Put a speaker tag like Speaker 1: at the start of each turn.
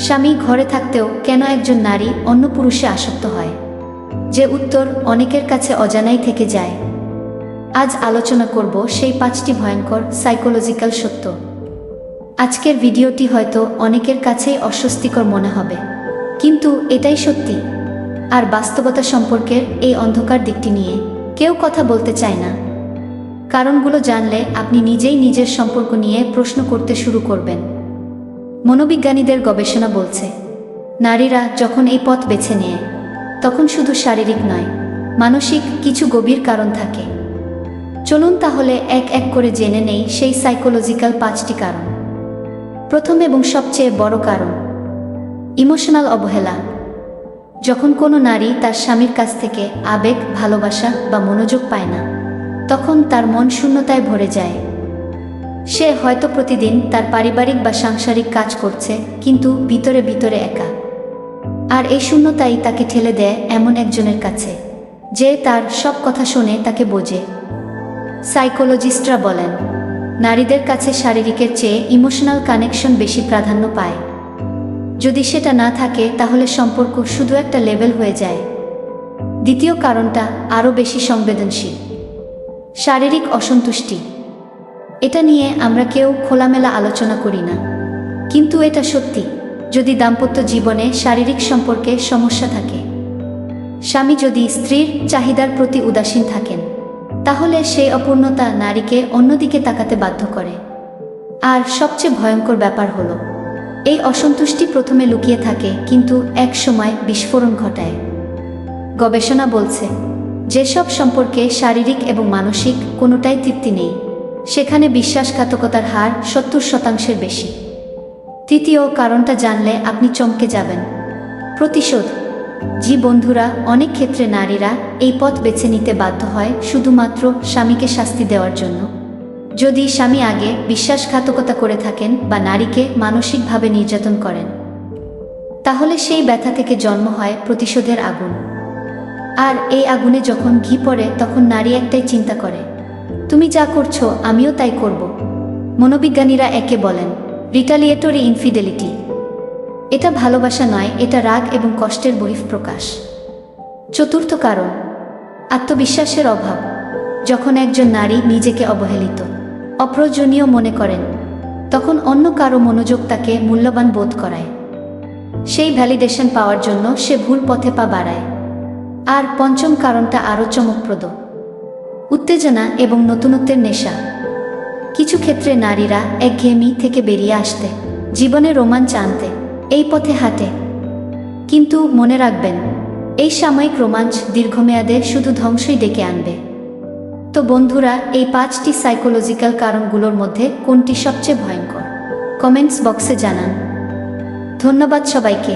Speaker 1: স্বামী ঘরে থাকতেও কেন একজন নারী অন্য পুরুষে আসক্ত হয়, যে উত্তর অনেকের কাছে অজানাই থেকে যায়। আজ আলোচনা করব সেই 5টি ভয়ঙ্কর সাইকোলজিক্যাল সত্য। আজকের ভিডিওটি হয়তো অনেকের কাছেই অস্বস্তিকর মনে হবে, কিন্তু এটাই সত্যি। আর বাস্তবতা সম্পর্কের এই অন্ধকার দিকটি নিয়ে কেউ কথা বলতে চায় না। কারণগুলো জানলে আপনি নিজেই নিজের সম্পর্ক নিয়ে প্রশ্ন করতে শুরু করবেন। মনোবিজ্ঞানীদের গবেষণা বলছে, নারীরা যখন এই পথ বেছে নেয় তখন শুধু শারীরিক নয়, মানসিক কিছু গভীর কারণ থাকে। চলুন তাহলে এক এক করে জেনে নেই সেই সাইকোলজিক্যাল 5টি কারণ। প্রথম এবং সবচেয়ে বড় কারণ, ইমোশনাল অবহেলা। যখন কোনো নারী তার স্বামীর কাছ থেকে আবেগ, ভালোবাসা বা মনোযোগ পায় না, তখন তার মন শূন্যতায় ভরে যায়। সে হয়তো প্রতিদিন তার পারিবারিক বা সাংসারিক কাজ করছে, কিন্তু ভিতরে ভিতরে একা। আর এই শূন্যতাই তাকে ঠেলে দেয় এমন একজনের কাছে যে তার সব কথা শুনে তাকে বোঝে। সাইকোলজিস্টরা বলেন, নারীদের কাছে শারীরিকের চেয়ে ইমোশনাল কানেকশন বেশি প্রাধান্য পায়। যদি সেটা না থাকে তাহলে সম্পর্ক শুধু একটা লেভেল হয়ে যায়। দ্বিতীয় কারণটা আরও বেশি সংবেদনশীল, শারীরিক অসন্তুষ্টি। এটা নিয়ে আমরা কেউ খোলামেলা আলোচনা করি না, কিন্তু এটা সত্যি। যদি দাম্পত্য জীবনে শারীরিক সম্পর্কে সমস্যা থাকে, স্বামী যদি স্ত্রীর চাহিদার প্রতি উদাসীন থাকেন, তাহলে সেই অপূর্ণতা নারীকে অন্যদিকে তাকাতে বাধ্য করে। আর সবচেয়ে ভয়ঙ্কর ব্যাপার হলো, এই অসন্তুষ্টি প্রথমে লুকিয়ে থাকে কিন্তু এক সময় বিস্ফোরণ ঘটায়। গবেষণা বলছে, যেসব সম্পর্কে শারীরিক এবং মানসিক কোনোটাই তৃপ্তি নেই, সেখানে বিশ্বাসঘাতকতার হার 70% বেশি। তৃতীয় কারণটা জানলে আপনি চমকে যাবেন, প্রতিশোধ। বন্ধুরা, অনেক ক্ষেত্রে নারীরা এই পথ বেছে নিতে বাধ্য হয় শুধুমাত্র স্বামীকে শাস্তি দেওয়ার জন্য। যদি স্বামী আগে বিশ্বাসঘাতকতা করে থাকেন বা নারীকে মানসিকভাবে নির্যাতন করেন, তাহলে সেই ব্যথা থেকে জন্ম হয় প্রতিশোধের আগুন। আর এই আগুনে যখন ঘি পড়ে, তখন নারী একটাই চিন্তা করে, তুমি যা করছো আমিও তাই করব। মনোবিজ্ঞানীরা একে বলেন রিটালিয়েটরি ইনফিডেলিটি। এটা ভালোবাসা নয়, এটা রাগ এবং কষ্টের বহিঃপ্রকাশ। চতুর্থ কারণ, আত্মবিশ্বাসের অভাব। যখন একজন নারী নিজেকে অবহেলিত, অপ্রয়োজনীয় মনে করেন, তখন অন্য কারো মনোযোগ তাকে মূল্যবান বোধ করায়। সেই ভ্যালিডেশন পাওয়ার জন্য সে ভুল পথে পা বাড়ায়। আর পঞ্চম কারণটা আরও চমকপ্রদ, উত্তেজনা এবং নতুনত্বের নেশা। কিছু ক্ষেত্রে নারীরা একঘেয়েমি থেকে বেরিয়ে আসতে, জীবনে রোমাঞ্চ আনতে এই পথে হাঁটে। কিন্তু মনে রাখবেন, এই সাময়িক রোমাঞ্চ দীর্ঘমেয়াদে শুধু ধ্বংসই ডেকে আনবে। তো বন্ধুরা, এই 5টি সাইকোলজিক্যাল কারণগুলোর মধ্যে কোনটি সবচেয়ে ভয়ঙ্কর? কমেন্টস বক্সে জানান। ধন্যবাদ সবাইকে।